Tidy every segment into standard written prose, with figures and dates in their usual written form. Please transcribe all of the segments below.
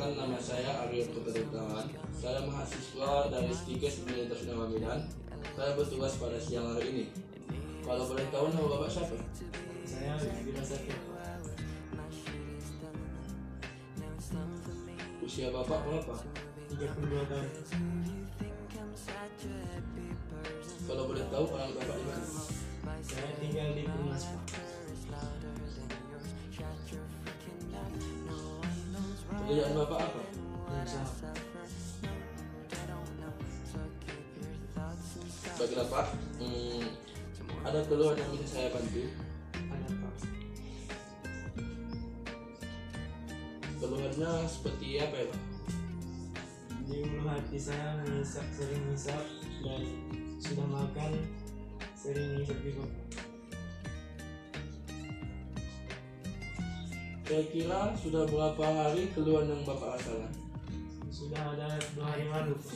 Perkenalkan, nama saya Aryo Putra. Saya mahasiswa dari Stikes Universitas Medan. Saya bertugas pada siang hari ini. Kalau boleh tahu nama Bapak siapa? Saya Bima Sakit. Usia Bapak berapa? 32 tahun. Kalau boleh tahu orang Bapak di mana? Saya tinggal di Pumas, Pak. Pekerjaan Bapak apa? Pengusaha. Baiklah Pak, ada keluhan yang bisa saya bantu? Ada, Pak. Keluhannya seperti apa ya Pak? Di ulu hati saya sering ngisap dan sudah makan sering ngisap juga, Pak. Kira-kira sudah berapa hari keluhan yang Bapak rasakan? Sudah ada 2 hari lalu, Pak.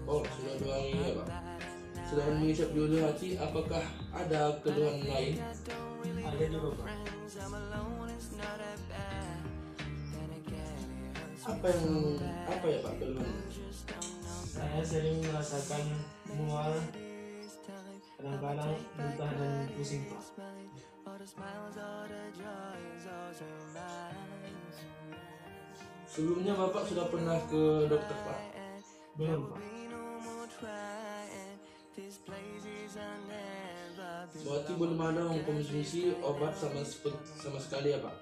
Oh, sudah 2 hari ya Pak. Selain mengisap di ulu hati, apakah ada keluhan lain? Ada juga, Pak. Apa ya Pak keluhan? Saya sering merasakan mual, kadang-kadang muntah dan pusing, Pak. Sebelumnya Bapak sudah pernah ke dokter Pak? Belum, Pak. Berarti belum ada mengkonsumsi obat sama sekali ya Pak?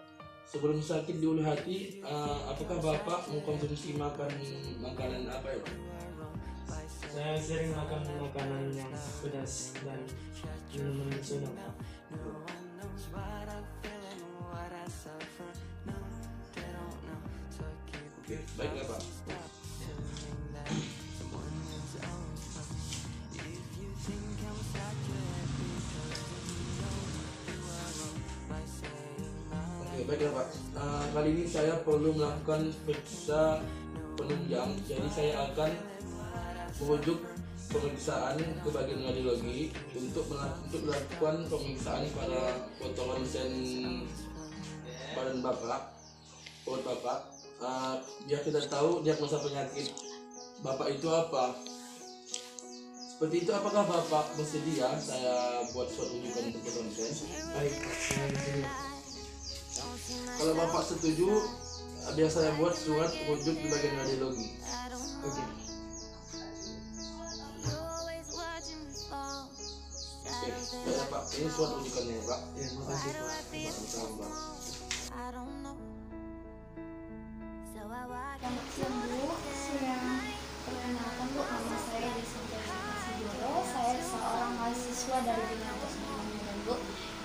Sebelum sakit di ulu hati, apakah Bapak mengkonsumsi makanan apa ya Pak? Saya sering makan makanan yang pedas dan minuman bersoda, Pak. Oke, baiklah Pak. Oke, baiklah Pak. Kali ini saya perlu melakukan periksa penunjang, jadi saya akan merujuk pemeriksaan ke bagian radiologi untuk melakukan pemeriksaan pada potongan sen badan Bapak, perut Bapak, biar kita tahu diagnosa penyakit Bapak itu apa. Seperti itu, apakah Bapak bersedia saya buat surat rujukan untuk potongan sen? Baik, Pak. Saya disini. Kalau Bapak setuju, biar saya buat surat rujuk di bagian radiologi. Oke. Oke, baiklah Pak, ini surat rujukannya Pak. Ya, makasih, Pak. Sama-sama Pak. Selamat siang Bu, perkenalkan Bu, nama saya Desinta Sidoro. Saya seorang mahasiswa dari Universitas Medan Bu.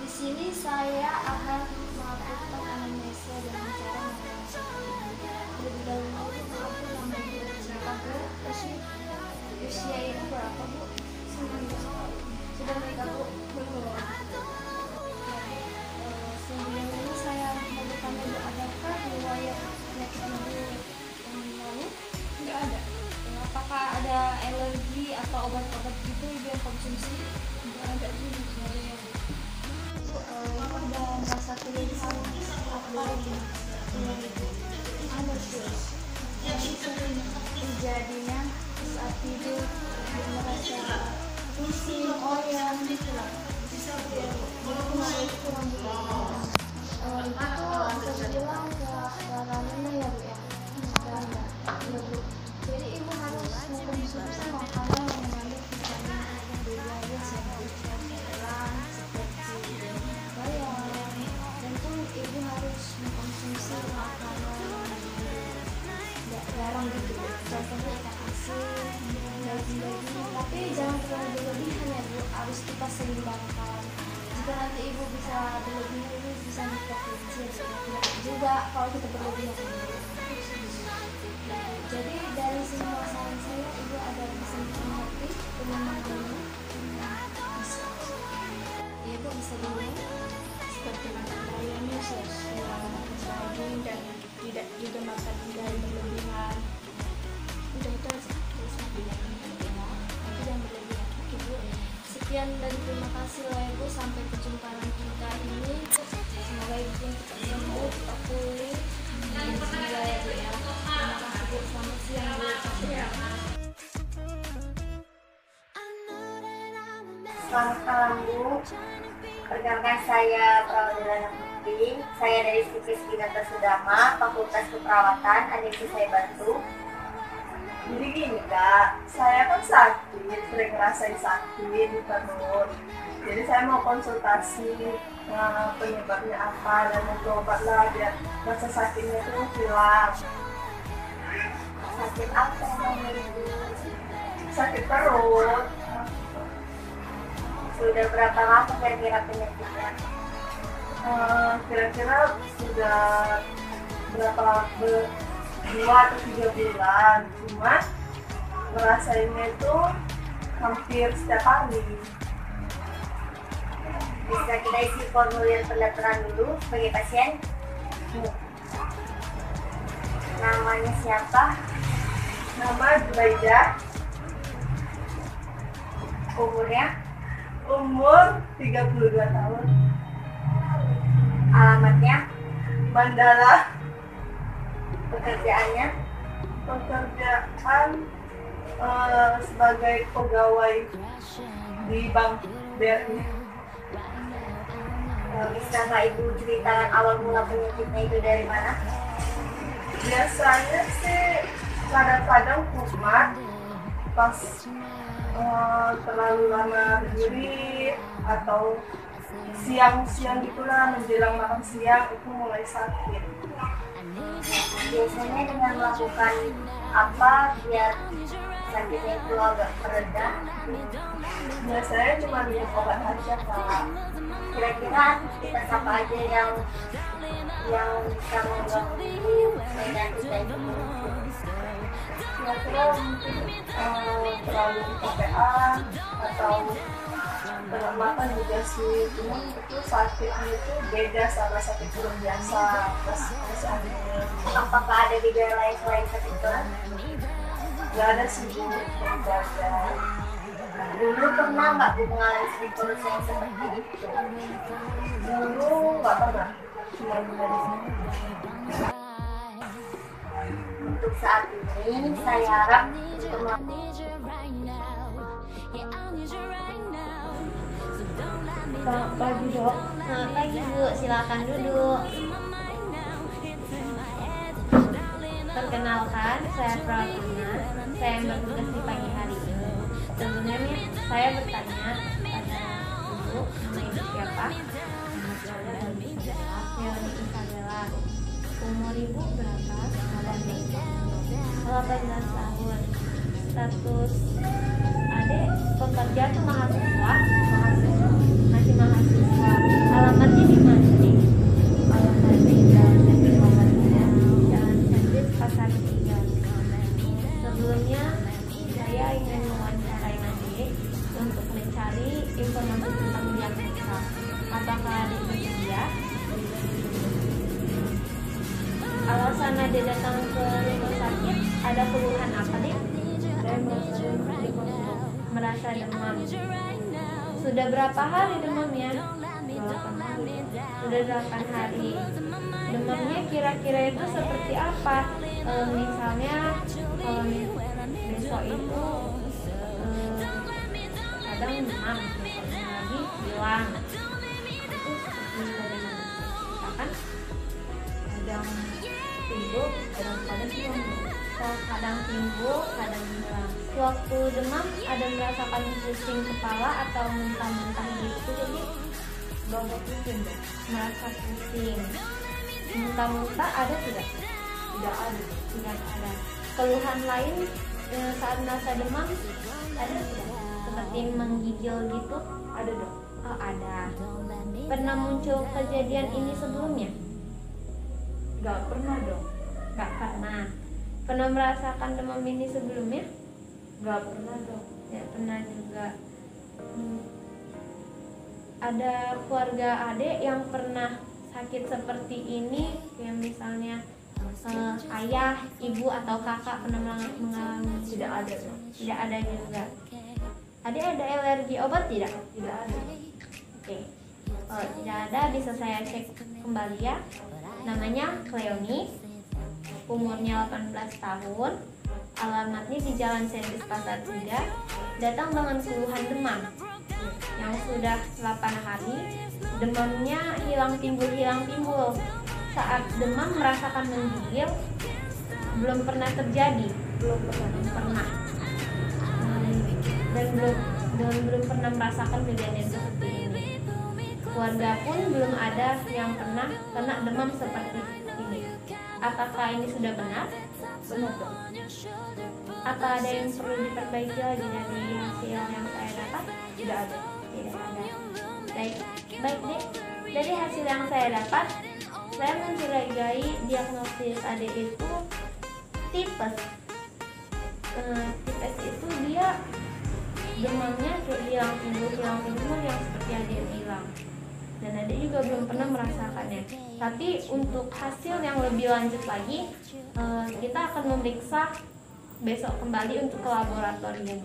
Di sini saya akan melakukan anamnesia dengan cara lebih dahulu aku nama Bu siapa Bu, usia ibu berapa Bu? 19 tahun. Sudah menikah Bu? Belum. Sebelum ini saya mau bertanya Bu, adakah riwayat penyakit ibu yang lalu? Enggak ada. Apakah ada alergi atau obat-obat gitu yang konsumsi? Enggak ada juga sebenarnya. Bu, ada merasa keluhan apa ini? Ada sih. Yang sering terjadinya saat tidur merasa pusing, oyang gitu lah. Jadi kemarin itu kurang bulan. Itu bisa dibilang keadaannya ya Bu ya. Enggak. Ya Bu. Jadi ibu harus mengkonsumsi makanan yang mengandung vitamin B12 seperti bayam. Dan pun ibu harus mengkonsumsi makanan garam gitu. Contohnya ikan asin, daging-daging. Tapi jangan terlalu berlebihan ya Bu. Harus kita seimbangkan. Jika nanti ibu bisa berlebihan, ibu bisa hipertensi juga kalau kita berlebihan. Jadi dari semua saran saya, ibu ada bisa mengerti penyemangatan. Iya Bu, bisa diulang. Seperti makan bayamnya sesuai daging dan tidak juga makan garam berlebihan. Udah itu aja. Terus nanti jangan berlebihan. Oke Bu. Sekian dan terima kasih lah Ibu, sampai perjumpaan kita ini. Selamat malam Bu. Perkenalkan saya Prawira Putri. Saya dari Sipis Binata Sudama, Fakultas Keperawatan, Aniksi Saya Bantu. Jadi gini Kak, saya kan sakit, sering ngerasain sakit di perut. Jadi saya mau konsultasi penyebabnya apa dan mau obat lah biar rasa sakitnya itu hilang. Sakit apa yang Ibu? Sakit perut. Sudah berapa lama kira-kira penyakitnya? Kira-kira sudah berapa lama? 2 atau 3 bulan. Cuma ngerasainnya itu hampir setiap hari. Bisa kita isi formulir pendaftaran dulu sebagai pasien. Namanya siapa? Nama Zulaijah, Umurnya? umur 32 tahun, Alamatnya? Mandala. Pekerjaannya? Pekerjaan sebagai pegawai di bank BRI. Bisa nggak Ibu ceritakan awal mula penyakitnya itu dari mana? Biasanya sih kadang-kadang kumat pas terlalu lama berdiri atau siang-siang gitulah menjelang makan siang itu mulai sakit. Biasanya dengan melakukan apa biar sakitnya itu agak mereda? Biasanya cuma minum obat aja Kak. Kira-kira aktivitas apa aja yang bisa mengganggu dan kita itu? Kira-kira mungkin terlalu kecapean atau dalam makan juga sih, cuman itu sakitnya itu beda sama sakit perut biasa pas angin. Apakah ada gejala lain selain sakit perut? Gak ada sih Bu, tidak ada. Dulu pernah nggak Bu mengalami sakit perut yang seperti itu? Dulu nggak pernah, cuma dari Untuk saat ini saya harap untuk Selamat pagi dok. Selamat pagi Bu, silakan duduk. Perkenalkan, saya Pravina. Saya yang bertugas di pagi hari ini. Sebenarnya saya bertanya pada Ibu, nama Ibu siapa? Nama saya Leoni Isabella. Umur Ibu berapa? Ada 18 tahun. Status adik pekerja atau mahasiswa? Masih mahasiswa. Alamatnya di mana nih? Alamatnya di Jalan Sentris Muhammadiyah, Jalan Sentris Pasar 3. Sebelumnya saya ingin mewawancarai adik untuk mencari informasi tentang diagnosa. Apakah adik bersedia? Alasan adik datang ke rumah sakit ada keluhan apa dik? saya Merasa demam. Sudah berapa hari demamnya? 8 hari. Sudah 8 hari. Demamnya kira-kira itu seperti apa? Misalnya kalau besok itu kadang demam, besoknya lagi hilang. Itu seperti bagaimana? Misalkan kadang timbul, kadang hilang. Kadang timbul, kadang hilang. Waktu demam ada merasakan pusing kepala atau muntah-muntah gitu jadi Bapak pusing dok? merasa pusing. Muntah-muntah ada tidak? Tidak ada. Tidak ada. Keluhan lain saat merasa demam ada tidak? Seperti menggigil gitu? Ada dok. Oh, ada. Pernah muncul kejadian ini sebelumnya? Gak pernah dok. Gak pernah. Pernah merasakan demam ini sebelumnya? Gak pernah dok. Ya pernah juga. Ada keluarga adik yang pernah sakit seperti ini, yang misalnya ayah, ibu atau kakak pernah mengalami? Tidak ada dok. Tidak ada juga. Adik ada alergi obat tidak? Tidak ada. Oke. Kalau tidak ada bisa saya cek kembali ya. Namanya Leoni, umurnya 18 tahun, alamatnya di Jalan Sentris Pasar 3, datang dengan keluhan demam. yang sudah 8 hari demamnya hilang timbul. Saat demam merasakan menggigil belum pernah terjadi, belum pernah dan belum pernah merasakan kejadian seperti ini. Keluarga pun belum ada yang pernah kena demam seperti ini. Apakah ini sudah benar? Benar dong. Apa ada yang perlu diperbaiki lagi dari hasil yang saya dapat? Tidak ada. Baik deh. Dari hasil yang saya dapat, saya mencurigai diagnosis adik itu tipes. Tipes itu dia demamnya hilang timbul yang seperti adik bilang. Dan adik juga belum pernah merasakannya. Tapi untuk hasil yang lebih lanjut lagi, kita akan memeriksa besok kembali untuk ke laboratorium.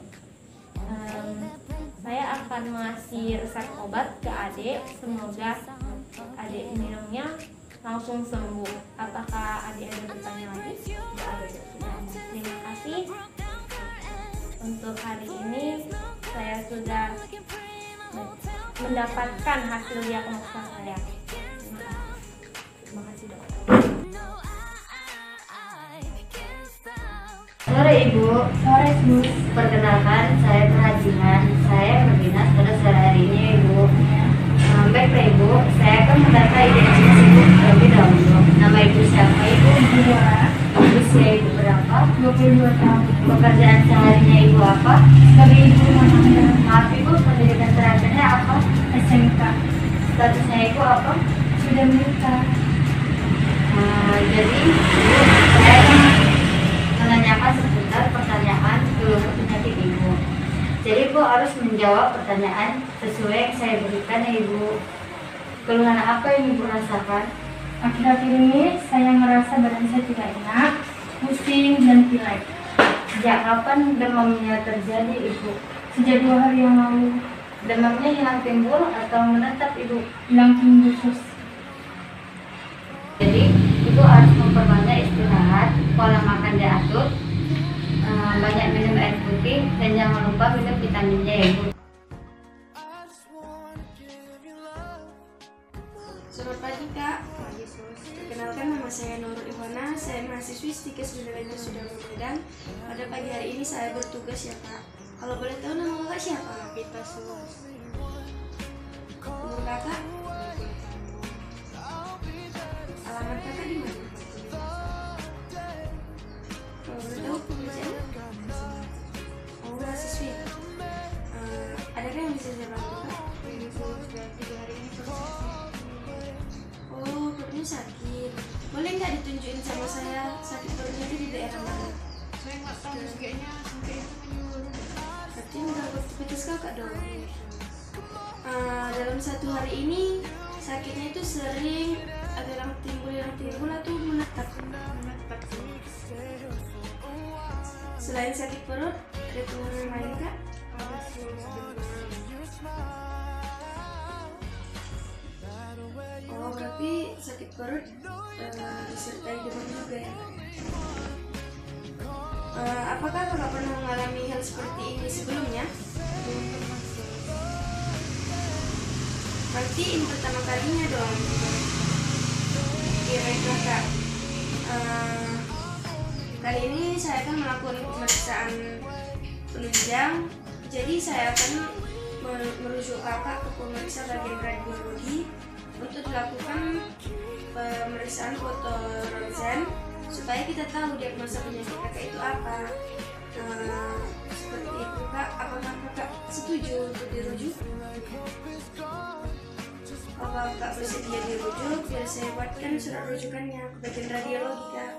Saya akan mengasih resep obat ke adik. Semoga adik minumnya langsung sembuh. Apakah adik ada bertanya lagi? Tidak ada. Terima kasih. Untuk hari ini saya sudah mendapatkan hasil diagnosa saya. Terima kasih dokter. Sore Ibu. Sore Bu. Perkenalkan, saya Perhajian. Saya berdinas pada sore hari ini Ibu. Baiklah Ibu, saya akan mendata identitas Ibu terlebih dahulu. Nama Ibu siapa Ibu? Usia Ibu berapa? 22 tahun. Pekerjaan seharinya Ibu apa? Sebagai ibu rumah tangga. Maaf Ibu, pendidikan terakhirnya apa? SMK. Statusnya Ibu apa? Sudah menikah. Jadi Ibu, saya akan menanyakan seputar pertanyaan keluhan penyakit Ibu. Jadi Ibu harus menjawab pertanyaan sesuai yang saya berikan ya Ibu. Keluhan apa yang Ibu rasakan? Akhir-akhir ini saya merasa badan saya tidak enak, pusing dan pilek. Sejak kapan demamnya terjadi Ibu? Sejak 2 hari yang lalu. Demamnya hilang timbul atau menetap Ibu? Hilang timbul sus. Jadi Ibu harus memperbanyak istirahat, pola makan diatur, banyak minum air putih, dan jangan lupa minum vitaminnya ya Ibu. Selamat pagi Kak. Perkenalkan, nama saya Nurul Iwana. Saya mahasiswi Stikes Wilayah Sudah Medan. Pada pagi hari ini saya bertugas ya Kak. Kalau boleh tahu nama Kakak siapa? Pita Sus. Umur Kakak? Alamat Kakak di mana? Kalau boleh tahu pekerjaan? Oh, mahasiswi. Adakah yang bisa saya bantu Kak? Oh, perutnya sakit. Boleh nggak ditunjukin sama saya sakit perutnya itu di daerah mana? Saya nggak tahu kayaknya sampai berarti nggak aktivitas Kakak dong. Dalam 1 hari ini sakitnya itu sering ada yang timbul atau menetap. Selain sakit perut, ada keluhan lain Kak? Oh, berarti sakit perut disertai demam juga ya? Apakah Kakak pernah mengalami hal seperti ini sebelumnya? Berarti ini pertama kalinya dong. Oke, baiklah Kak. Kali ini saya akan melakukan pemeriksaan penunjang. Jadi saya akan merujuk Kakak ke pemeriksa bagian radiologi untuk dilakukan pemeriksaan foto ronsen supaya kita tahu diagnosa penyakit Kakak itu apa. Seperti itu Kak. Apakah Kakak setuju untuk dirujuk? Kalau Kakak bersedia dirujuk, biar saya buatkan surat rujukannya ke bagian radiologi Kak.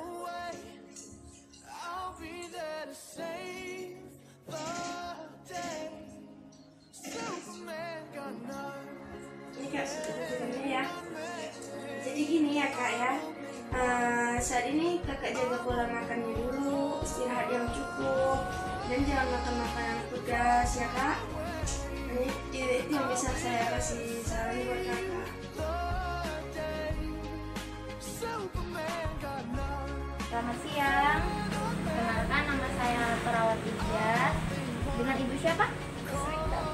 Ini Kak, surat rujukannya ya. Jadi gini ya Kak ya. Saat ini Kakak jaga pola makannya dulu, istirahat yang cukup, dan jangan makan makanan pedas ya Kak. Itu yang bisa saya kasih saran buat Kakak. Selamat siang. Perkenalkan, nama saya Perawat Ijaz. Dengan Ibu siapa?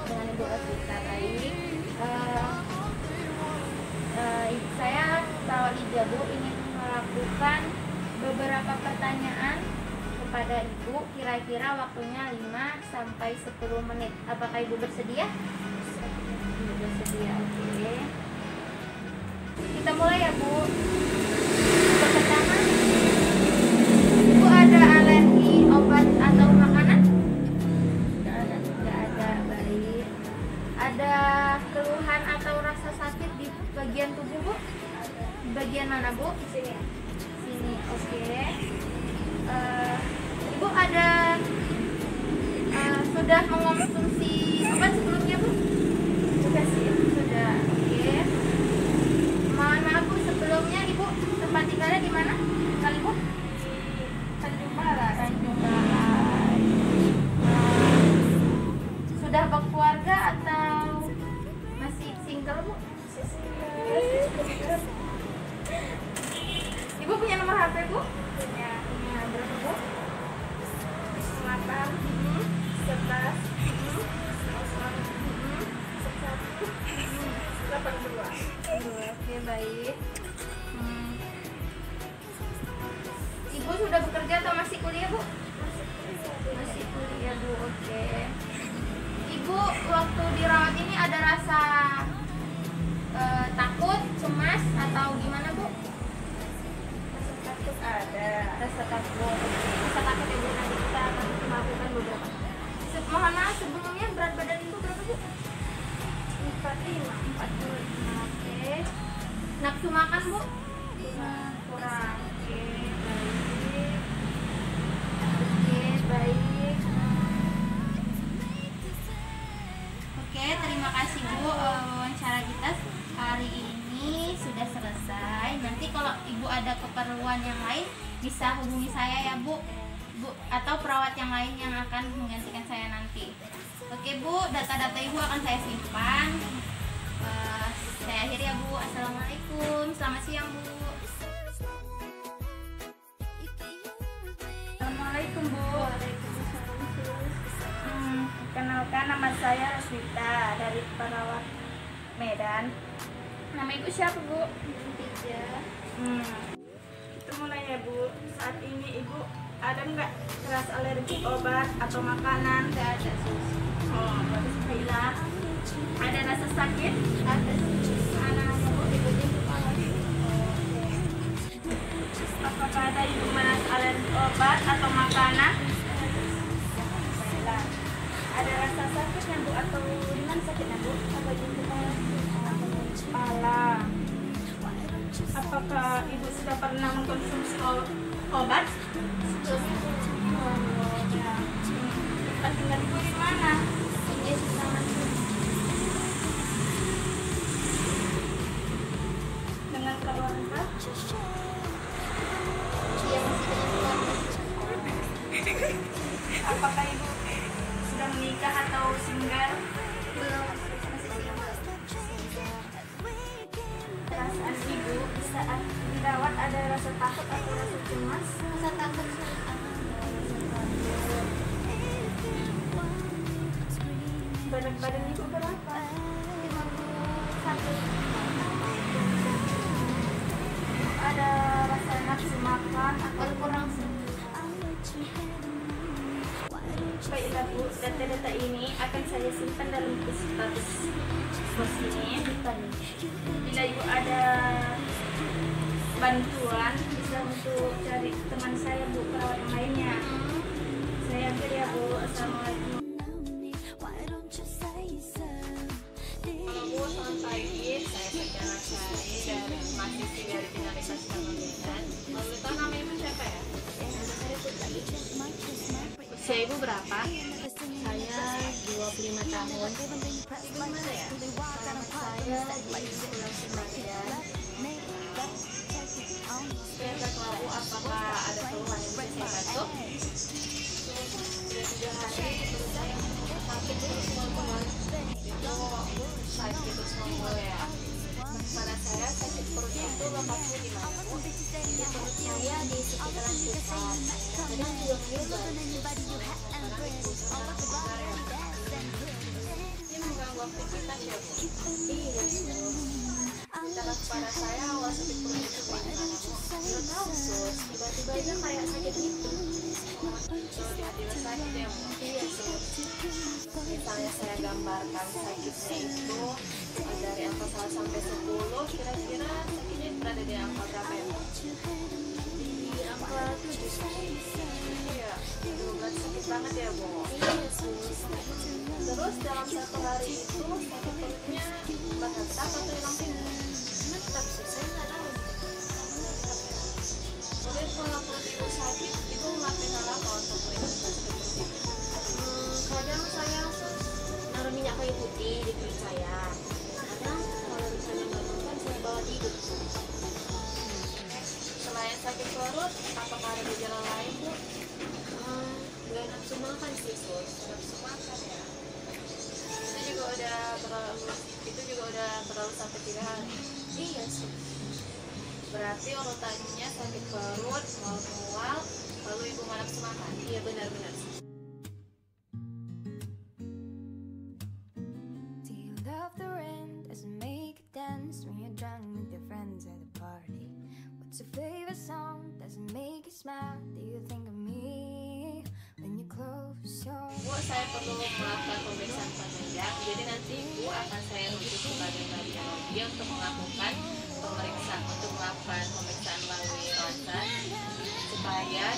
Dengan Ibu Aswita. Baik. beberapa pertanyaan kepada Ibu, kira-kira waktunya 5 sampai 10 menit. Apakah Ibu bersedia? Ibu bersedia, oke. Kita mulai ya, Bu. Yang pertama, Ibu ada alergi obat atau makanan? Tidak ada, baik. Ada keluhan atau rasa sakit di bagian tubuh, Bu? Di bagian mana, Bu? Sini, oke. Ibu ada sudah mengonsumsi obat sebelumnya, Bu? Sudah sih, sudah. Oke. Mohon maaf, Bu, sebelumnya Ibu tempat tinggalnya di mana? Kali, Bu? Tanjung Balai. Sudah berkeluarga atau masih single, Bu? Ibu punya nomor HP, Bu? Punya. Berapa, Bu? 8 11 82. Oke, baik. Ibu sudah bekerja atau masih kuliah, Bu? Masih kuliah, Bu. Oke. Ibu waktu dirawat ini ada rasa takut, cemas atau gimana, Bu? Takut ada. Rasa takut. Rasa takut, Ibu, nanti kita akan melakukan beberapa. Mohon maaf, sebelumnya berat badan Ibu berapa, Bu? 45. Oke. Nafsu makan, Bu? Kurang. Oke, baik. Oke, terima kasih, Bu. Wawancara kita hari ini sudah selesai. Nanti kalau Ibu ada keperluan yang lain bisa hubungi saya ya, Bu, atau perawat yang lain yang akan menggantikan saya nanti. Oke, Bu, data-data Ibu akan saya simpan. Saya akhiri ya, Bu. Assalamualaikum. Selamat siang, Bu. Assalamualaikum, Bu. Kenalkan, nama saya Roswita dari Perawat Medan. Nama Ibu siapa, Bu? Itu mulai ya, Bu. Saat ini Ibu ada nggak keras alergi obat atau makanan? Tidak ada, Sus. Oh, bagus. Bila ada rasa sakit? Ada, Sus. Mana-mana, Bu? Ibu apakah ada Ibu merasa alergi obat atau makanan? Baiklah. Ada rasa sakitnya, Bu, atau di mana sakitnya, Bu? Apa di kepala? Apakah Ibu sudah pernah mengkonsumsi obat? Tempat tinggal Ibu di mana? Dengan keluarga? Apakah Ibu sudah menikah atau single? Belum, masih single. Perasaan Ibu saat dirawat ada rasa takut atau rasa cemas? Rasa takut, Sus. Berat badan Ibu berapa? 51. Ada rasa nafsu makan atau Kurang, Sus. Baiklah, Bu, data-data ini akan saya simpan dalam status bos ini. Bila Ibu ada bantuan, bisa untuk cari teman saya, Bu, perawat yang lainnya. Saya akhir ya, Bu. Assalamualaikum. Bu, selamat pagi. Saya Perjalanan Sari dari mahasiswi dari Finalitas Medan. Lalu tahu nama Ibu siapa ya? Usia Ibu berapa? Saya 25 tahun. Ibu mana ya? Saya di Pulau Sumatera. Saya tahu apakah ada keluhan yang bisa saya bantu? Sudah 3 hari terus saya sakit terus ngomong. Itu sakit terus ngomong ya. Pada saya sakit perut itu lokasinya di mana, Bu? Di perut saya di sekitaran pusat. Kadang juga menyumbang. Sekarang Ibu sudah besar ya. Ini mengganggu aktivitas ya, Bu? Iya, Bu. Secara kepada saya awal sakit perut itu di mana, Bu? Nggak tahu sus, tiba-tiba aja kayak sakit gitu. Kalau tiba-tiba sakit ya iya sus. Misalnya saya gambarkan sakitnya itu dari angka 1 sampai 10, kira-kira sakitnya berada di angka berapa ya? Di angka 7 sus. Iya, berarti sakit banget ya Bu. Iya sus. Terus dalam satu hari itu sakit perutnya menetap atau hilang sendiri? Menetap sus, saya nggak tahu. Kemudian kalau perut ibu sakit, ibu ngelakuin hal apa untuk meringankan sakit perut ibu? Kadang saya naruh minyak kayu putih di perut saya. Kadang kalau misalnya nggak makan, saya bawa tidur. Selain sakit perut, apakah ada gejala lain Bu? Nggak nafsu makan sih sus, nafsu makan ya. Itu juga udah berlalu sampai 3 hari. Iya sus. Berarti urutannya sakit perut, mual-mual, lalu ibu nggak nafsu makan. Iya benar-benar. Do you love the rain? Does it make you dance when you're drunk with your friends at the party? What's your favorite song? Does it make you smile? Do you think of me when you close your Bu, saya perlu melakukan pemeriksaan penunjang. Jadi nanti ibu akan saya rujuk ke bagian radiologi untuk melakukan pemeriksaan melalui ronsen supaya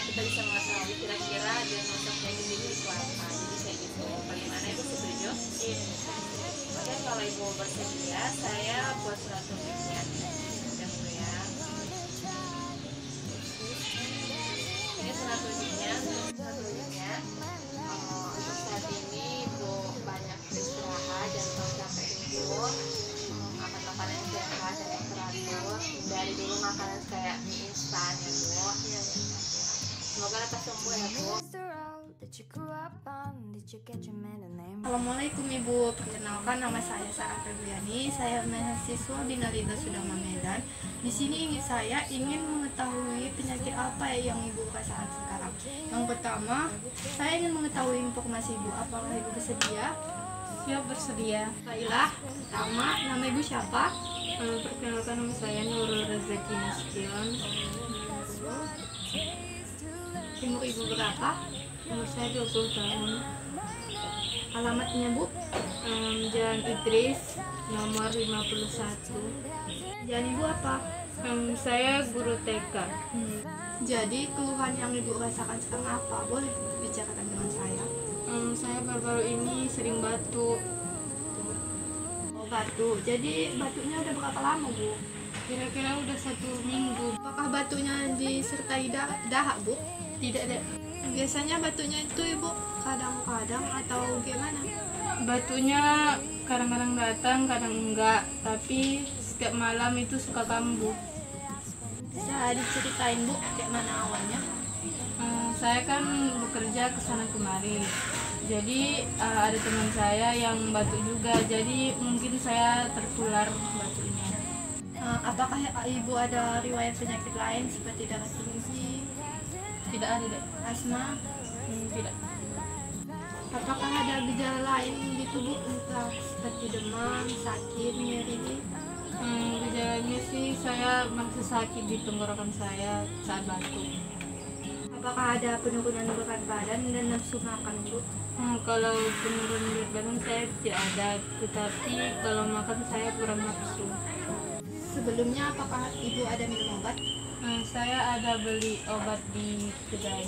kita bisa mengetahui kira-kira diagnosa penyakit itu apa. Jadi kayak gitu. Bagaimana ibu setuju? Iya. Oke, kalau ibu bersedia, saya buat surat tulisnya. Dulu ya. Ini surat tulisnya. Untuk saat ini ibu banyak istirahat dan capek dulu. Makan makanan yang sehat dan yang teratur. Dari dulu makanan kayak mie instan ya Bu. Iya. Semoga lekas sembuh ya Bu. Is the road that you grew up on? Did you get your middle name? Assalamualaikum Ibu, perkenalkan nama saya Sarah Febriani. Saya mahasiswa di Narida Sudama Medan. Di sini saya ingin mengetahui penyakit apa yang Ibu rasakan sekarang. Yang pertama, saya ingin mengetahui informasi Ibu. Apakah Ibu bersedia? Siap bersedia. Baiklah, pertama, nama Ibu siapa? Perkenalkan nama saya Nurul Rezeki Nasution. Umur Ibu berapa? Umur saya 20 tahun. Alamatnya Bu? Jalan Idris, nomor 51. Jangan Ibu apa? Saya guru TK. Jadi keluhan yang Ibu rasakan sekarang apa? Boleh bicarakan dengan saya? Saya baru-baru ini sering batuk. Oh, batuk. Jadi batuknya udah berapa lama Bu? Kira-kira udah 1 minggu. Apakah batuknya disertai dahak Bu? Tidak ada. Biasanya batuknya itu Ibu kadang-kadang atau gimana? Batunya kadang-kadang datang, kadang enggak. Tapi setiap malam itu suka kambuh. Bisa diceritain Bu kayak mana awalnya? Saya kan bekerja kesana kemari. Jadi ada teman saya yang batuk juga. Jadi mungkin saya tertular batuknya. Apakah Ibu ada riwayat penyakit lain seperti darah tinggi, Tidak ada deh. asma? Tidak. Apakah ada gejala lain di tubuh entah seperti demam, sakit, nyeri? Gejalanya sih saya merasa sakit di tenggorokan saya saat batuk. Apakah ada penurunan berat badan dan nafsu makan Bu? Kalau penurunan berat badan saya tidak ada, tetapi kalau makan saya kurang nafsu. Sebelumnya apakah Ibu ada minum obat? Saya ada beli obat di kedai.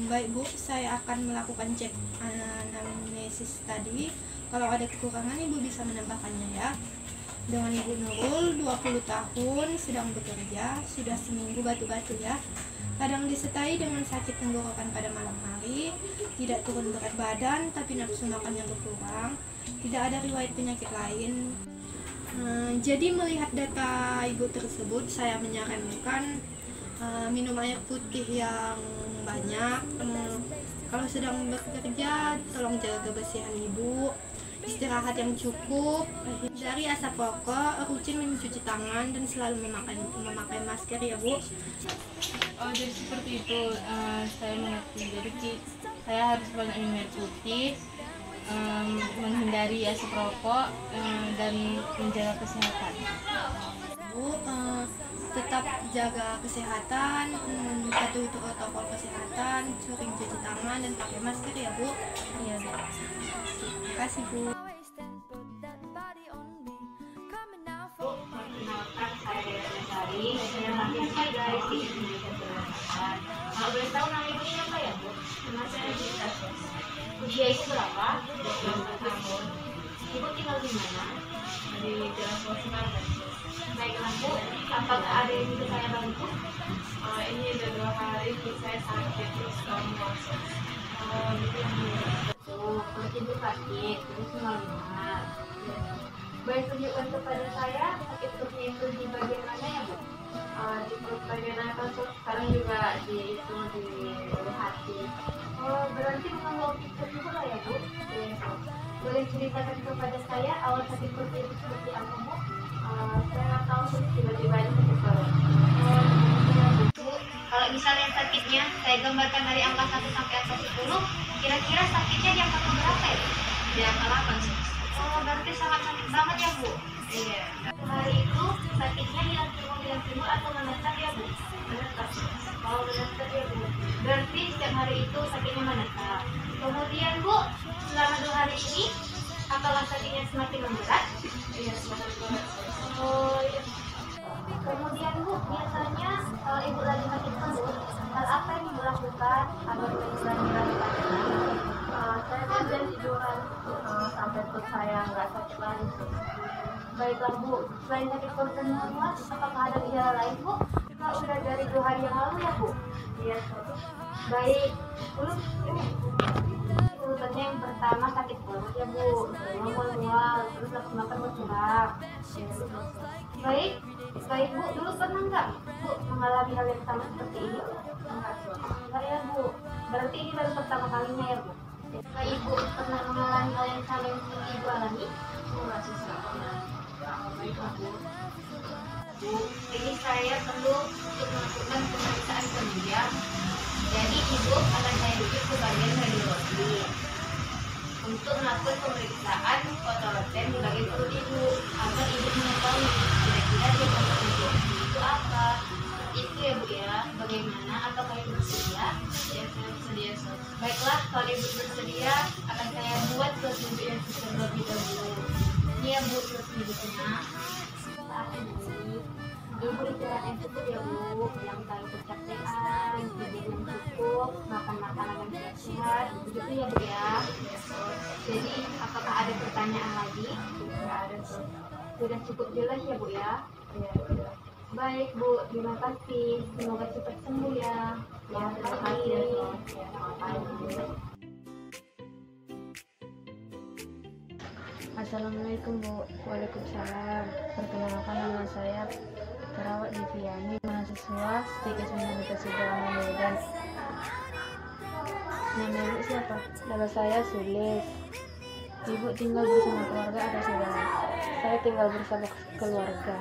Baik Bu, saya akan melakukan cek anamnesis tadi. Kalau ada kekurangan Ibu bisa menambahkannya ya. Dengan Ibu Nurul, 20 tahun, sedang bekerja, sudah seminggu batuk-batuk ya. Kadang disertai dengan sakit tenggorokan pada malam hari, tidak turun berat badan tapi nafsu makannya berkurang, tidak ada riwayat penyakit lain. Jadi melihat data Ibu tersebut, saya menyarankan minum air putih yang banyak. Kalau sedang bekerja, tolong jaga kebersihan Ibu, istirahat yang cukup, hindari asap rokok, rutin mencuci tangan dan selalu memakai masker ya Bu. Oh, jadi seperti itu. Saya mengerti. Jadi saya harus banyak minum air putih, menghindari asap rokok dan menjaga kesehatan. Bu, tetap jaga kesehatan, patuhi protokol kesehatan, sering cuci tangan dan pakai masker ya Bu. Iya, Bu. Terima kasih Bu. Perkenalkan, saya Dea Lestari. Saya mahasiswa dari Indonesia Selatan. Kalau boleh tahu nama ibu siapa ya Bu? Nama saya Gita. Usia ibu berapa? 24 tahun. Ibu tinggal di mana? Di Jalan Kosmar. Baiklah Bu, apakah ada yang bisa saya bantu? Ini udah 2 hari saya sakit terus puasa. Gitu ya Bu. Kalau ibu sakit terus tinggal di mana? Boleh tunjukkan kepada saya sakit perutnya itu di bagian mana ya Bu? Di perut bagian atas, sekarang juga di hati. Berarti mengganggu aktivitas juga ya Bu? Boleh ceritakan kepada saya awal sakit perut itu seperti apa Bu? Saya nggak tahu tiba-tiba aja sakit perut. Bu, kalau misalnya sakitnya saya gambarkan dari angka 1 sampai angka 10, kira-kira sakitnya di angka berapa ya? Di angka 8. Berarti sangat sakit banget ya Bu? Iya. Hari itu sakitnya hilang timur atau menetap ya Bu? Menetap. Oh, menetap ya Bu. Berarti setiap hari itu sakitnya menetap. Kemudian Bu, selama 2 hari ini apakah sakitnya semakin memberat? Iya, semakin memberat. Oh iya. Kemudian Bu, biasanya kalau Ibu lagi sakit perut, hal apa yang Ibu lakukan agar mengurangi rasa sakit? Saya kerja tiduran sampai perut saya nggak sakit lagi. Baiklah Bu, selain sakit perut dan mual, apakah ada gejala lain Bu? Nah, udah dari 2 hari yang lalu ya Bu? Iya. Baik, urutannya yang pertama sakit perut ya Bu, mual-mual, terus nafsu makan berkurang. Baik Bu, dulu pernah nggak Bu mengalami hal yang sama seperti ini? Enggak ya Bu, berarti ini baru pertama kalinya ya Bu? Apakah Ibu pernah mengalami hal yang sama yang seperti Ibu alami? Enggak sih, baiklah Bu. Bu, ini saya perlu untuk melakukan pemeriksaan penunjang. Jadi Ibu akan saya rujuk ke bagian radiologi untuk melakukan pemeriksaan fotolepen di bagian perut Ibu agar Ibu mengetahui kira-kira diagnosa itu apa. Itu ya Bu ya. Bagaimana? Apakah Ibu bersedia? Ya, saya bersedia. Baiklah, kalau Ibu bersedia akan saya buat surat tunjuk yang terlebih dahulu. Ini ya Bu, surat tunjuknya. Saat ini Ibu istirahat yang cukup ya Bu, yang tahu kecapean, tidur yang cukup, makan makanan yang sehat, begitu ya Bu ya. Jadi apakah ada pertanyaan lagi? Tidak ada Bu. Sudah cukup jelas ya Bu ya. Baik Bu, terima kasih. Semoga cepat sembuh ya. Ya, terima kasih. Assalamualaikum Bu. Waalaikumsalam. Perkenalkan, nama saya Terawat Diviani, mahasiswa Stikes Universitas Medan. Nama Ibu siapa? Nama saya Sulis. Ibu tinggal bersama keluarga atau saudara? Saya tinggal bersama keluarga.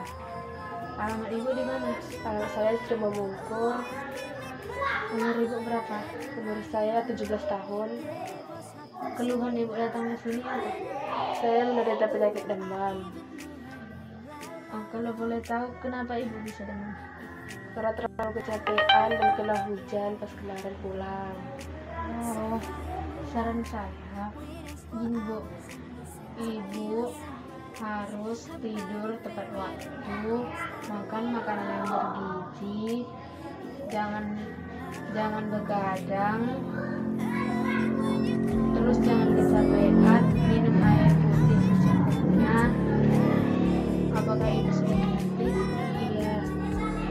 Alamat Ibu di mana? Alamat saya Cibubur. Umur Ibu berapa? Umur saya 17 tahun. Keluhan Ibu datang ke sini apa? Saya menderita penyakit demam. Kalau boleh tahu kenapa Ibu bisa demam? Karena terlalu kecapean dan kena hujan pas kemarin pulang. Oh, saran saya gini Bu, Ibu harus tidur tepat waktu, makan makanan yang bergizi, jangan begadang, terus jangan kecapean, minum air putih secukupnya. Apakah Ibu sudah mengerti? Iya.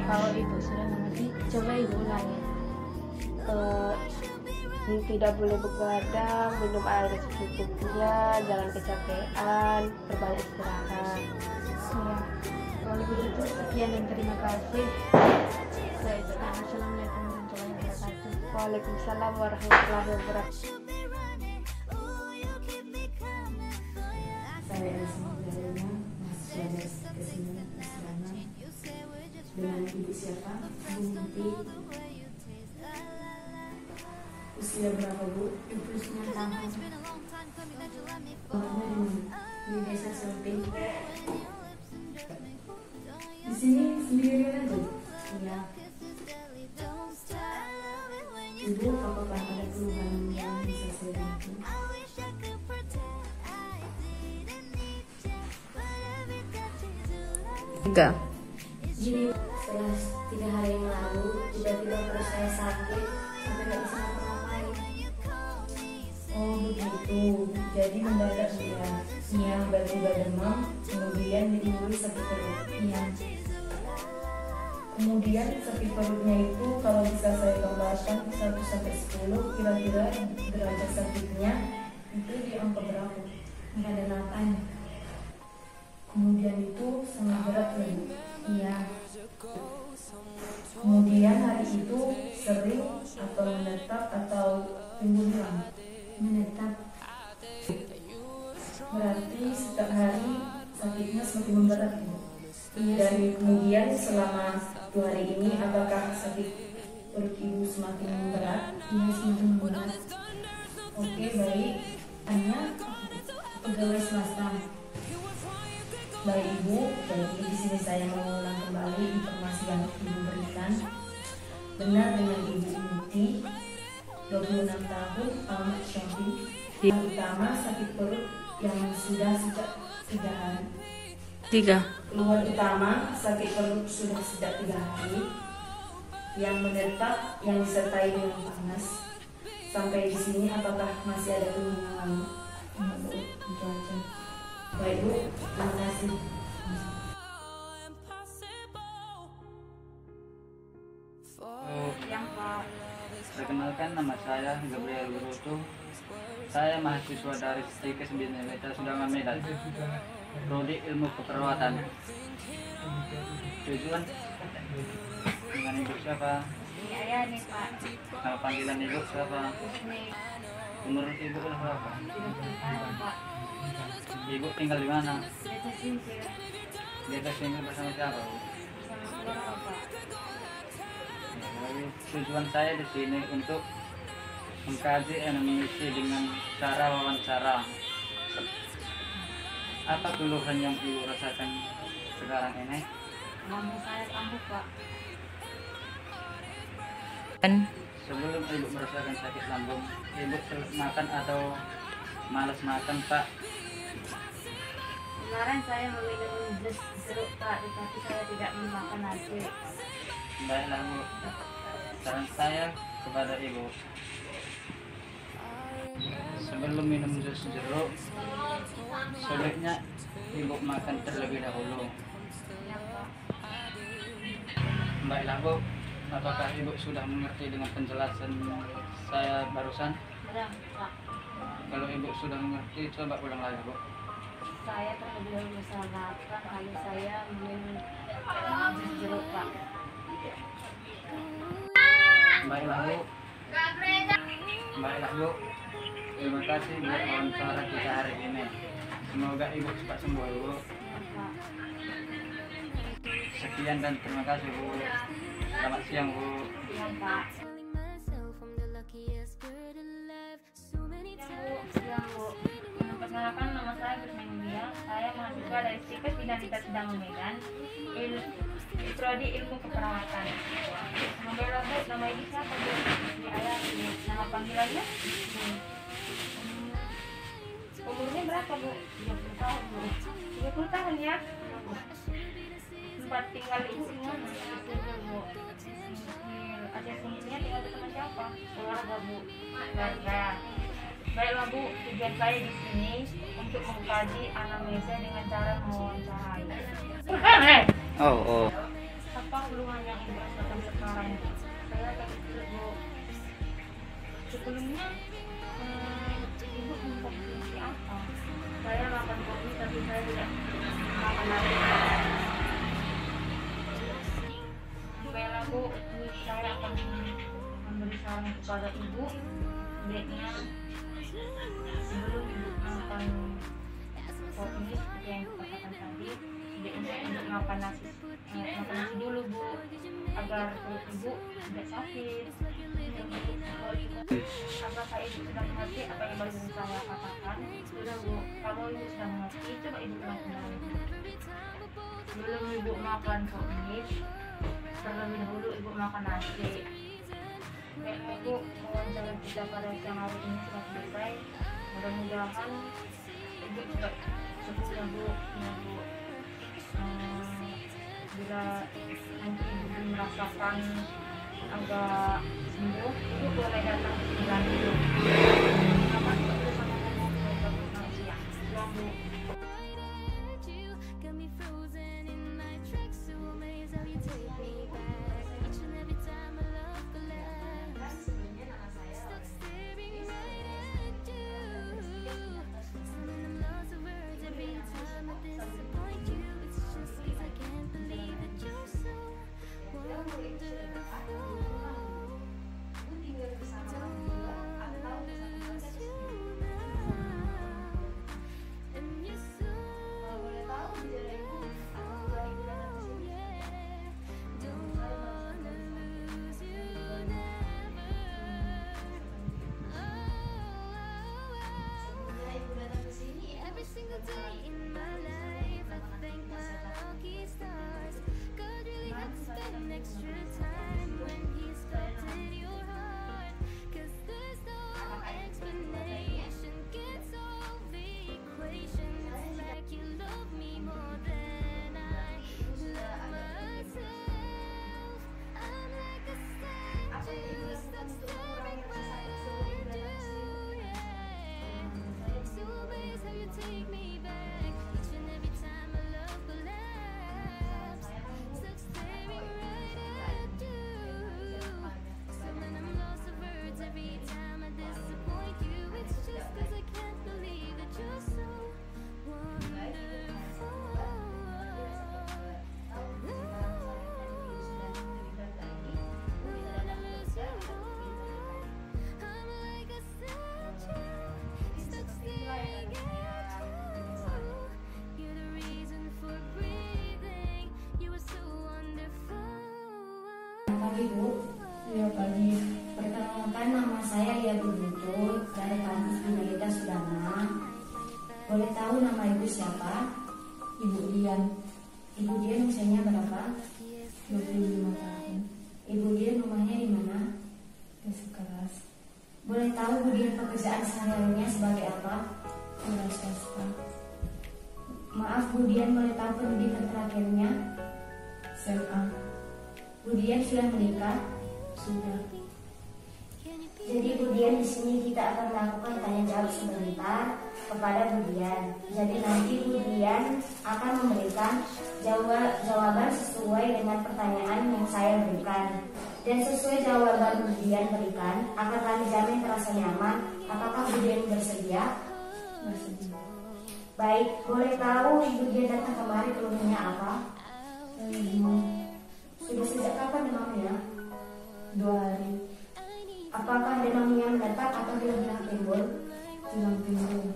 Kalau Ibu sudah mengerti, coba Ibu ulangi. Tidak boleh begadang, minum air secukupnya, jangan kecapean, perbanyak istirahat. Iya. Kalau begitu, sekian dan terima kasih. Assalamualaikum warahmatullahi wabarakatuh. Waalaikumsalam warahmatullahi wabarakatuh. Saya Elsa Darina, mahasiswa dari Kesenian Asrama. Dengan Ibu siapa? Bunti. Usia berapa Bu? 29 tahun. Di desa Samping. Di sini sendirian aja? Iya. Ibu, apakah ada keluhan yang bisa saya bantu? Enggak. Gini, setelah 3 hari yang lalu tiba-tiba perut saya sakit sampai nggak bisa ngapa-ngapain. Oh begitu, jadi mendadak ya. Iya, tiba-tiba demam, kemudian ditimbuli sakit perut. Iya. Kemudian sakit perutnya itu kalau bisa saya gambarkan 1 sampai 10, kira-kira derajat sakitnya itu di angka berapa? Nggak ada 8. Kemudian itu sangat berat ya Bu? Iya. Kemudian hari itu sering atau menetap atau timbul hilang? Menetap. Berarti setiap hari sakitnya semakin memberat Bu? Iya. Dan kemudian selama 2 hari ini apakah sakit perut ibu semakin memberat? Iya, semakin memberat. Oke, baik. Hanya pegawai swasta. Baik Ibu, jadi di sini saya mengulang kembali informasi yang Ibu berikan. Benar dengan Ibu Muti, 26 tahun, alamat Samping. Yang utama sakit perut yang sudah sejak 3 hari. 3. Keluhan utama sakit perut sudah sejak 3 hari. Yang menetap yang disertai dengan panas. Sampai di sini apakah masih ada keluhan yang lain? Enggak Bu, itu aja. Baik Bu, terima kasih. Yang Pak, perkenalkan nama saya Gabriel Gurutu. Saya mahasiswa dari Stikes Bhinneka Tunggal Medan, Prodi Ilmu Keperawatan. Tujuan dengan ibu siapa? Saya nih Pak. Nama panggilan ibu siapa? Umur ibu berapa? Pak. Ibu tinggal di mana? Desa Singkil. Desa Singkil bersama siapa? Sama keluarga Pak. Tujuan saya di sini untuk mengkaji mengisi dengan cara wawancara. Apa keluhan yang ibu rasakan sekarang ini? Lambung saya kambuh Pak. Sebelum ibu merasakan sakit lambung, ibu makan atau malas makan Pak? Kemarin saya meminum jus jeruk Pak, tetapi saya tidak makan nasi. Baiklah Bu, saran saya kepada ibu, sebelum minum jus jeruk, sebaiknya ibu makan terlebih dahulu. Baiklah Bu, apakah ibu sudah mengerti dengan penjelasan saya barusan? Sudah Pak. Kalau ibu sudah mengerti, coba ulang lagi Bu. Saya terlebih dahulu sarankan lalu saya minum jus jeruk Pak. Baiklah Bu. Baiklah Bu. Terima kasih buat wawancara kita hari ini. Semoga ibu cepat sembuh Bu. Sekian dan terima kasih Bu. Selamat siang Bu. Siang Pak. Siang Bu. Perkenalkan nama saya Gusmelia. Saya mahasiswa dari Stikes Bhinneka Tunggal Medan, Prodi Ilmu Keperawatan. Nama Bu, nama ibu siapa Bu? Istri ayah Bu. Nama panggilannya? Umurnya berapa Bu? 30 tahun Bu. 30 tahun ya? Tempat tinggal ibu di mana? Bu. Ada singkilnya tinggal bersama siapa? Keluarga Bu. Keluarga. Baiklah Bu, tujuan saya di sini untuk mengkaji anamnesa dengan cara mewawancarai. Oh. Apa keluhan yang ibu rasakan sekarang? Saya sakit perut Bu. Sebelumnya ibu mengkonsumsi apa? Saya makan kopi tapi saya tidak makan nasi. Baiklah Bu, saya akan memberi saran kepada ibu. Baiknya sebelum ibu makan kopi seperti yang dikatakan tadi, sebaiknya ibu makan nasi dulu Bu, agar perut ibu tidak sakit. Apakah ibu sudah mengerti apa yang baru saya katakan? Sudah Bu, kalau ibu sudah mengerti, coba ibu ulang-ulang. Sebelum ibu makan sopir, terlebih dahulu ibu makan nasi. Baik ibu, wawancara kita pada siang hari ini sudah selesai. Mudah-mudahan ibu juga cukup ya Bu. Bila nanti ibu merasakan agak sembuh, ibu boleh datang ke sini lagi Bu. Selamat bersama manusia. Pulang Bu. Pagi Bu. Ya pagi. Perkenalkan nama saya Lia Bubutu dari kampus Bina Sudana. Boleh tahu nama ibu siapa? Ibu Dian. Ibu Dian usianya berapa? 25 tahun. Ibu Dian rumahnya di mana? Di Sekelas. Boleh tahu Bu Dian pekerjaan sehari-harinya sebagai apa? Wira swasta. Maaf Bu Dian, boleh tahu pendidikan terakhirnya? SMA. Bu Dian sudah menikah? Sudah. Jadi Bu Dian, di sini kita akan melakukan tanya jawab sebentar kepada Bu Dian. Jadi nanti Bu Dian akan memberikan jawaban sesuai dengan pertanyaan yang saya berikan. Dan sesuai jawaban Bu Dian berikan akan kami jamin terasa nyaman. Apakah Bu Dian bersedia? Bersedia. Baik, boleh tahu Ibu Dian datang kemari keluhannya apa? Sudah sejak kapan demamnya? 2 hari. Apakah demamnya menetap atau hilang timbul? Hilang timbul.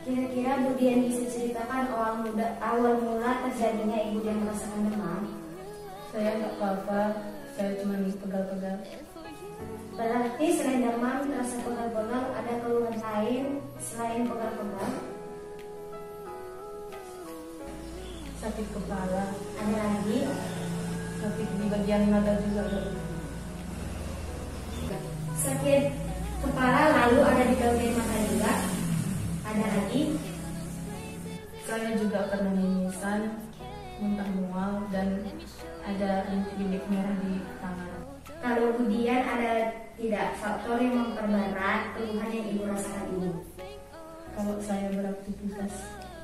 Kira-kira Bu Dian bisa ceritakan awal mula terjadinya Ibu Dian merasakan demam? Saya nggak apa-apa, saya cuma pegal-pegal. Berarti selain demam, terasa pegal-pegal, ada keluhan lain selain pegal-pegal? Sakit kepala. Ada lagi? Sakit di bagian nada juga. Sakit kepala lalu ada di bagian mata juga? Ada lagi? Saya juga pernah mimisan, muntah mual, dan ada bintik-bintik merah di tangan. Kalau Bu Dian, ada tidak faktor yang memperberat keluhan yang Ibu rasakan ini? Kalau saya beraktivitas.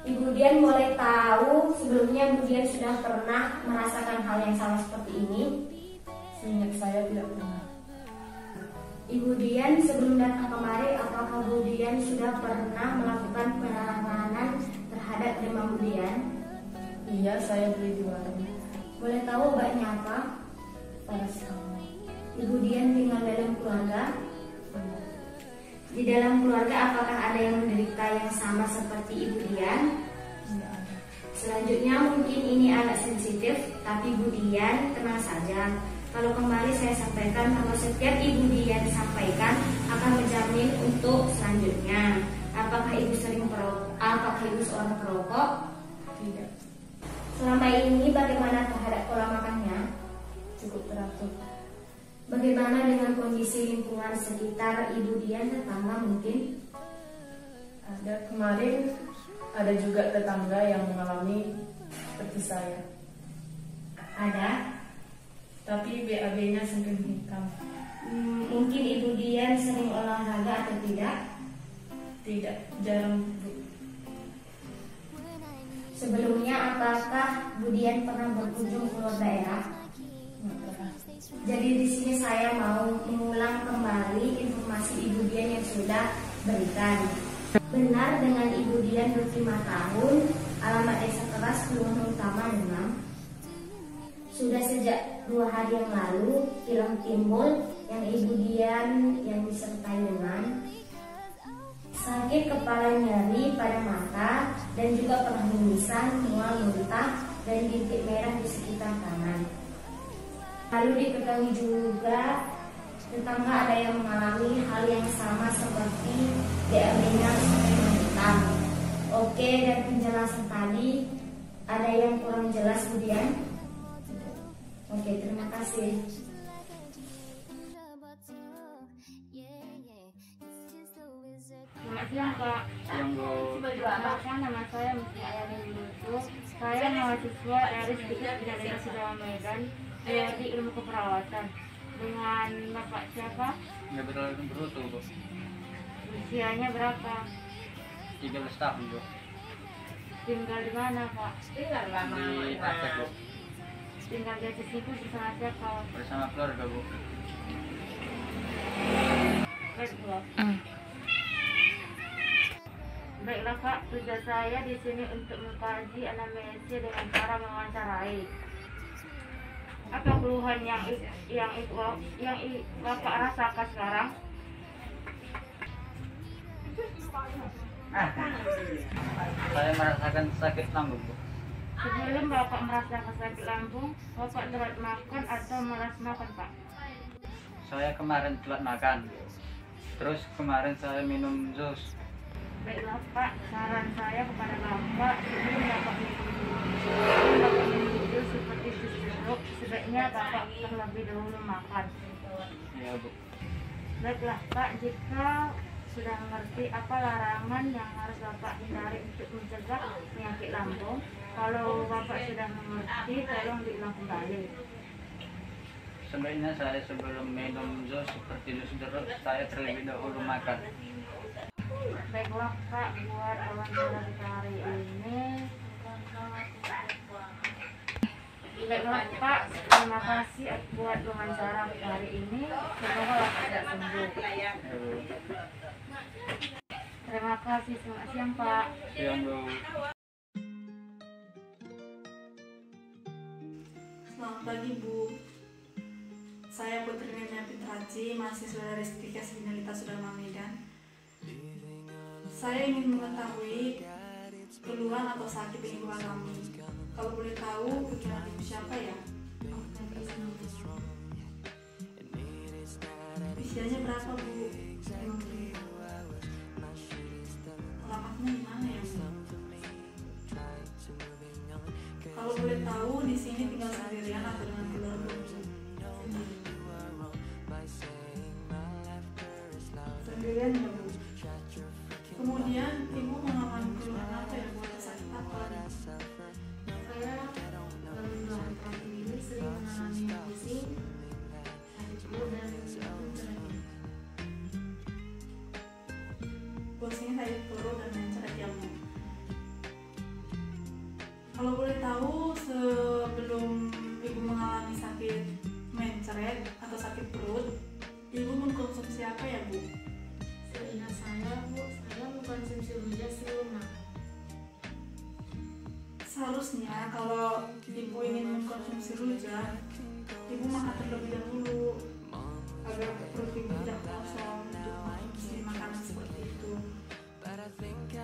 Ibu Dian boleh tahu sebelumnya Bu Dian sudah pernah merasakan hal yang sama seperti ini? Seingat saya tidak pernah. Ibu Dian sebelum datang kemari, apakah Bu Dian sudah pernah melakukan penanganan terhadap demam Bu Dian? Iya, saya beli di warung. Boleh tahu obatnya apa? Paracetamol. Ibu Dian tinggal dalam keluarga? Di dalam keluarga apakah ada yang menderita yang sama seperti Ibu Dian? Tidak ada. Selanjutnya mungkin ini agak sensitif, tapi Bu Dian tenang saja. Kalau kembali saya sampaikan bahwa setiap ibu Dian sampaikan akan menjamin untuk selanjutnya. Apakah ibu seorang perokok? Tidak. Selama ini bagaimana terhadap pola makannya? Cukup teratur. Bagaimana dengan kondisi lingkungan sekitar ibu Dian, tetangga mungkin? Ada kemarin ada juga tetangga yang mengalami seperti saya. Ada. Tapi BAB-nya semakin hitam. Mungkin ibu Dian sering olahraga atau tidak? Tidak, jarang. Sebelumnya apakah Bu Dian pernah berkunjung keluar daerah? Jadi di sini saya mau mengulang kembali informasi Ibu Dian yang sudah berikan. Benar dengan Ibu Dian 25 tahun, alamat Desa Keras, Kelurahan Utama Demam. Sudah sejak 2 hari yang lalu hilang timbul yang Ibu Dian yang disertai dengan sakit kepala, nyeri pada mata, dan juga pernah mimisan, mual, muntah, dan bintik merah di sekitar tangan. Lalu diketahui juga tetangga ada yang mengalami hal yang sama seperti BAB-nya seperti hitam. Oke, dan penjelasan tadi ada yang kurang jelas, Bu Dian? Oke, terima kasih. Selamat siang, Pak. Perkenalkan, nama saya Musti Ayani Wilutu. Saya mahasiswa dari Stikes Bidang Sudawa Medan, di ilmu keperawatan. Dengan Bapak siapa? Gabriel Bruto, Bu. Usianya berapa? 13 tahun, Bu. Tinggal di mana, Pak? Tinggal Di Aceh, Bu. Tinggal di Aceh itu bersama siapa? Bersama keluarga, Bu. Baiklah. Baiklah, Pak, tugas saya di sini untuk mengkaji anamnesa dengan cara mewawancarai. Apa keluhan yang Bapak rasakan sekarang? Saya merasakan sakit lambung, Bu. Sebelum Bapak merasakan sakit lambung, Bapak telat makan atau malas makan, Pak? Saya kemarin telat makan. Terus kemarin saya minum jus. Baiklah, Pak, saran saya kepada Bapak, sebelum Bapak minum jus seperti jus jeruk, sebaiknya Bapak terlebih dahulu makan. Iya, Bu. Baiklah, Pak, jika sudah mengerti apa larangan yang harus Bapak hindari untuk mencegah penyakit lambung, kalau Bapak sudah mengerti, tolong diulang kembali. Sebaiknya saya sebelum minum jus seperti jus jeruk, saya terlebih dahulu makan. Baiklah, Pak, buat wawancara kita hari ini. Baiklah, Pak, terima kasih buat wawancara kita hari ini. Semoga Bapak tidak sembuh. Terima kasih, selamat siang, Pak. Siang, Bu. Selamat pagi, Bu. Saya Putri Nenia Fitraji, mahasiswa dari Stikes Binalita Sudarma Medan. Saya ingin mengetahui keluhan atau sakit yang ibu alami. Kalau boleh tahu, keluhan ibu siapa ya? Usianya berapa, Bu? Alamatnya di mana ya, Bu? Kalau boleh tahu, di sini tinggal sendirian atau dengan keluarga, Bu? Sendirian ya, Bu. Kemudian ibu mengalami keluhan apa ya, Bu? Sakit apa? Saya akhir ini sering mengalami pusing, sakit perut dan Pusing, sakit perut dan mencret ya, Bu. Kalau boleh tahu, sebelum ibu mengalami sakit mencret atau sakit perut, ibu mengkonsumsi apa ya, Bu? seingat saya, Bu, saya mengkonsumsi rujak siluman. Seharusnya kalau ibu ingin mengkonsumsi rujak, ibu makan terlebih dahulu agar perut ibu tidak kosong untuk mengkonsumsi makanan seperti itu.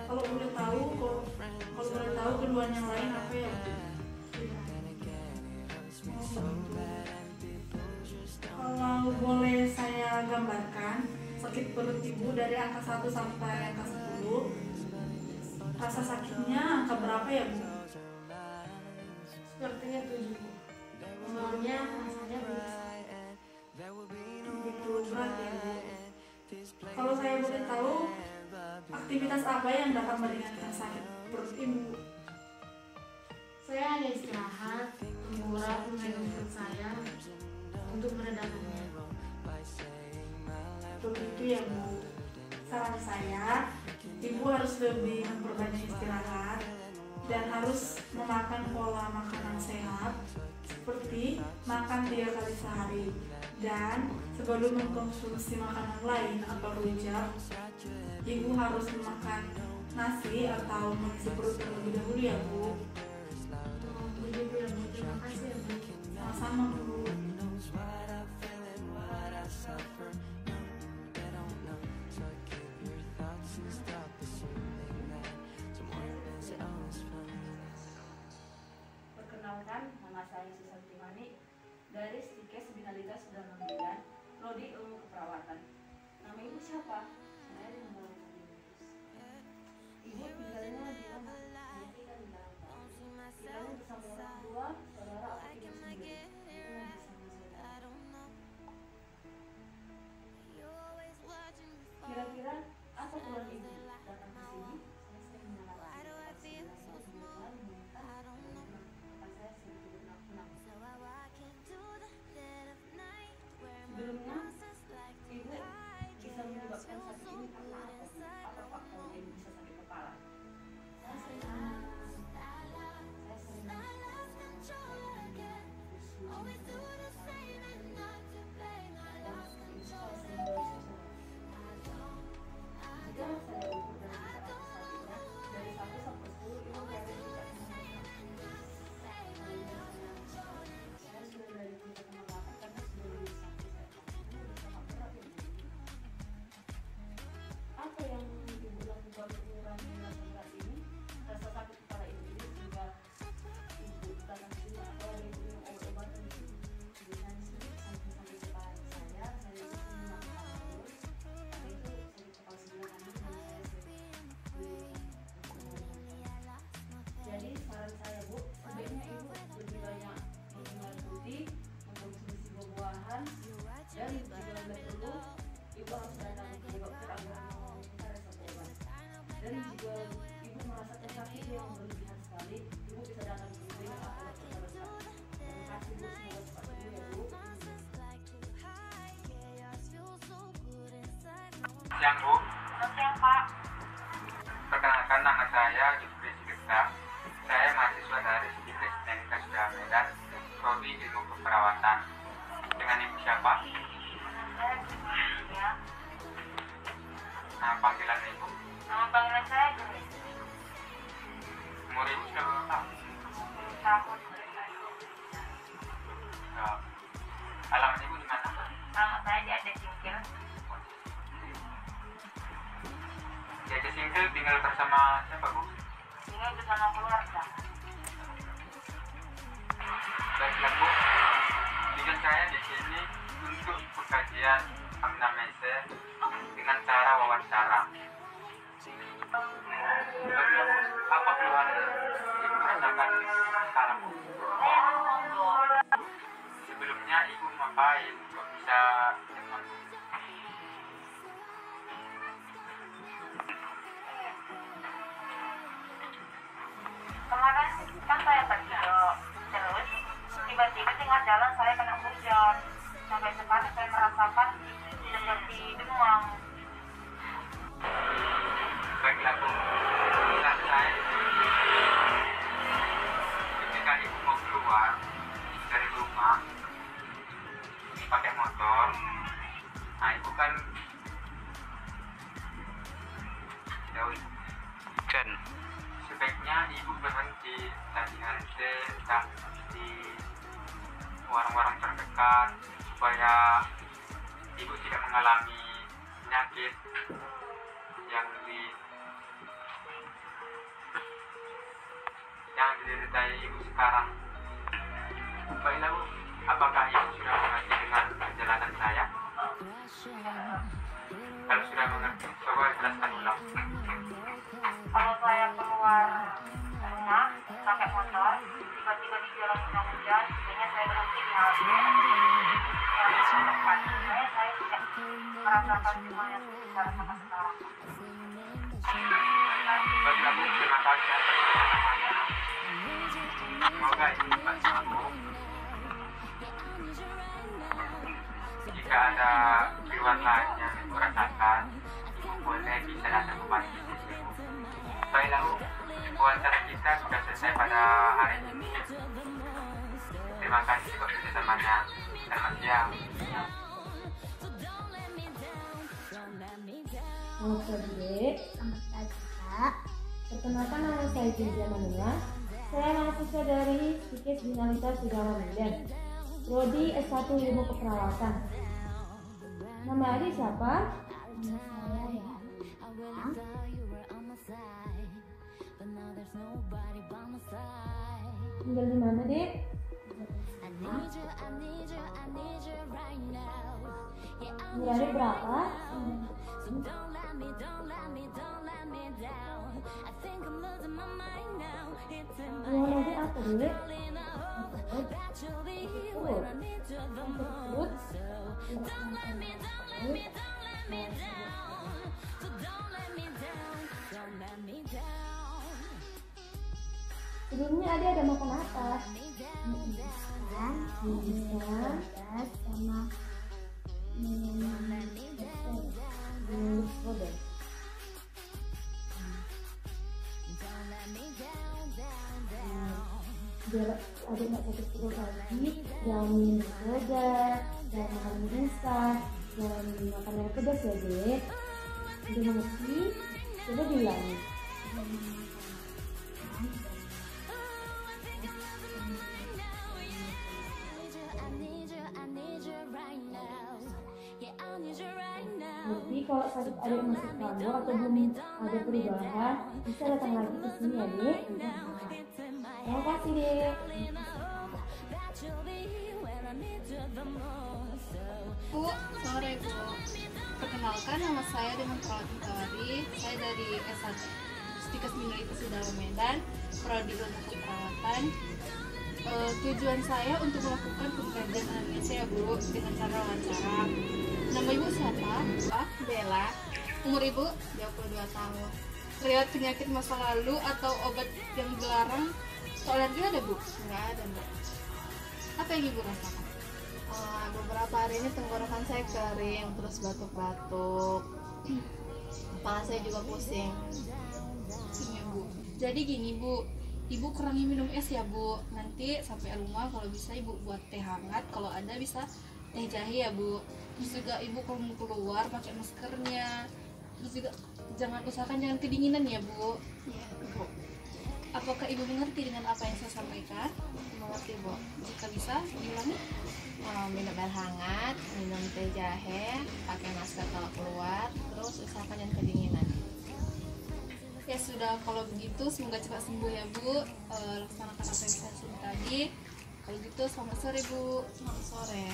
Kalau boleh tahu keluhan yang lain apa ya, Bu? Oh, gitu. saya gambarkan sakit perut ibu dari angka 1 sampai angka 10. Rasa sakitnya angka berapa ya Bu? Sepertinya 7. Soalnya rasanya Begitu berat ya Bu. Kalau saya boleh tahu, aktivitas apa yang dapat meringankan sakit perut ibu? saya hanya istirahat, mengurap mengandung perut saya untuk meredakannya. Begitu ya Bu. Saran saya, ibu harus lebih memperbanyak istirahat dan harus memakan pola makanan sehat seperti makan 3 kali sehari, dan sebelum mengkonsumsi makanan lain atau rujak, ibu harus memakan nasi atau mengisi perut terlebih dahulu ya Bu. Begitu ya Bu, terima kasih ya Bu. Sama-sama Bu. Perkenalkan, nama saya Susanti Mani dari Stikes Binalitas Sudarma Medan, Prodi Ilmu Keperawatan. Nama ibu siapa? Saya Rinda. Ibu tinggalnya di mana? Saya tinggal di Lambang. Tinggalnya bersama orang tua, saudara, atau ibu sendiri? Tinggal bersama saudara. Kira-kira apa keluhan ibu datang ke sini? Saya sering mengalami sebelumnya, ibu bisa menyebabkan sakit ini karena apa? Apa faktor ibu bisa sakit kepala? Saya sering jika saya ukur dari tingkat sakitnya dari 1 sampai 10, ibu berada di tingkat saya sudah dari tingkat 8 karena sudah lebih sakit. Apa yang ibu lakukan untuk mengurangi rasa berat ini? Rasa sakit kepala ibu ini sehingga ibu datang ke sini atau ada ibu minum obat-obatan di sini. Biasanya di sini sampai kepala saya itu memakan terus. Ada itu sakit kepala sebelah kanan dan saya jadi saran saya Bu, sebaiknya ibu lebih banyak minum air putih, mengkonsumsi buah-buahan, dan jika lebih perlu ibu harus datang ke dokter agar memeriksa resep obat. Dan jika ibu merasakan sakit yang berlebihan sekali, ibu bisa datang ke klinik atau dokter terdekat. Terima kasih Bu, semoga cepat sembuh ya Bu. Siang Bu. Siang Pak. Perkenalkan, nama saya Jupri Sigeta. Saya mahasiswa dari Stikes Binalitas Sudarma Medan, Prodi Ilmu Keperawatan. Dengan ibu siapa? Saya ya. Nama panggilan ibu? Nama panggilan saya Grace. Umur ibu sudah berapa tahun? Tahun Ya. Alamat ibu di mana? Alamat saya di Aceh Singkil. Di Aceh Singkil tinggal bersama siapa Bu? Tinggal bersama keluarga. Baiklah Bu, tujuan saya di sini untuk kajian anamnesa dengan cara wawancara. Baiklah Bu, apa keluhan ibu rasakan sekarang Bu? Sebelumnya ibu ngapain kok bisa demam? Kemarin kan saya pergi terus tiba-tiba tengah jalan saya kena hujan. Sampai sekarang saya merasakan seperti demam. Baiklah Bu, saat saya ketika ibu mau keluar dari rumah pakai motor, nah ibu kan jauh, dan sebaiknya ibu berhenti tadi nanti di warung-warung terdekat supaya ibu tidak mengalami penyakit yang diderita ibu sekarang. Baiklah Bu, apakah ibu sudah mengerti dengan perjalanan saya? Kalau sudah mengerti, coba jelaskan ulang. Kalau saya keluar rumah pakai motor, tiba-tiba di jalan hujan, sebenarnya saya berhenti di halte tempat. Saya tidak merasakan semuanya secara sama sekarang. Bagi aku, terima kasih atas pengalamannya. Semoga ini membantu aku. Jika ada keluhan lain yang ibu rasakan, ibu boleh bisa datang kembali di sini. Baiklah Bu, wawancara kita sudah selesai pada hari ini. Terima kasih untuk kerjasamanya. Selamat siang. Selamat pagi, Dek. Selamat pagi, Kak. Perkenalkan, nama saya Ginja Manula. Saya mahasiswa dari Psikis Binalita Sudara Medan, Prodi S1 Ilmu Keperawatan. Nama adik siapa? Nama saya ya. Tinggal di mana, Dek? Umur adik berapa? Umur adik apa, Dek? Sebelumnya adik ada makan apa? Mie-instan, sama minuman soda. Biar adik nggak sakit perut lagi, jangan minum soda, jangan makan mie instan, jangan makan yang pedas ya, Dek. Udah mengerti? Coba bilang. Nanti kalau sakit adik masih kamu atau belum ada perubahan, bisa datang lagi ke sini ya, Dek. Terima kasih, Dek. Bu, sore Bu. Perkenalkan, nama saya dengan Prodi Tawari. Saya dari S1 Stikes Binalita Sudara Medan, Prodi Ilmu Keperawatan. Tujuan saya untuk melakukan pengkajian anamnesa ya Bu, dengan cara wawancara. Nama Ibu siapa? Bella. Umur Ibu 22 tahun. Riwayat penyakit masa lalu atau obat yang dilarang atau alergi ada Bu? Enggak ada Bu. Apa yang Ibu rasakan? Beberapa hari ini tenggorokan saya kering, terus batuk-batuk. Kepala saya juga pusing. Iya Bu. Jadi gini Bu, Ibu kurangi minum es ya Bu. Nanti sampai rumah kalau bisa Ibu buat teh hangat, kalau ada bisa teh jahe ya Bu. Terus juga Ibu kalau mau keluar pakai maskernya. Terus juga usahakan jangan kedinginan ya Bu. Iya Bu. Apakah Ibu mengerti dengan apa yang saya sampaikan? Mengerti Bu. Jika bisa diulangi. Minum air hangat, minum teh jahe, pakai masker kalau keluar, terus usahakan jangan kedinginan. Ya sudah, kalau begitu semoga cepat sembuh ya Bu. Laksanakan apa yang saya suruh tadi. Kalau gitu selamat sore Bu. Selamat sore.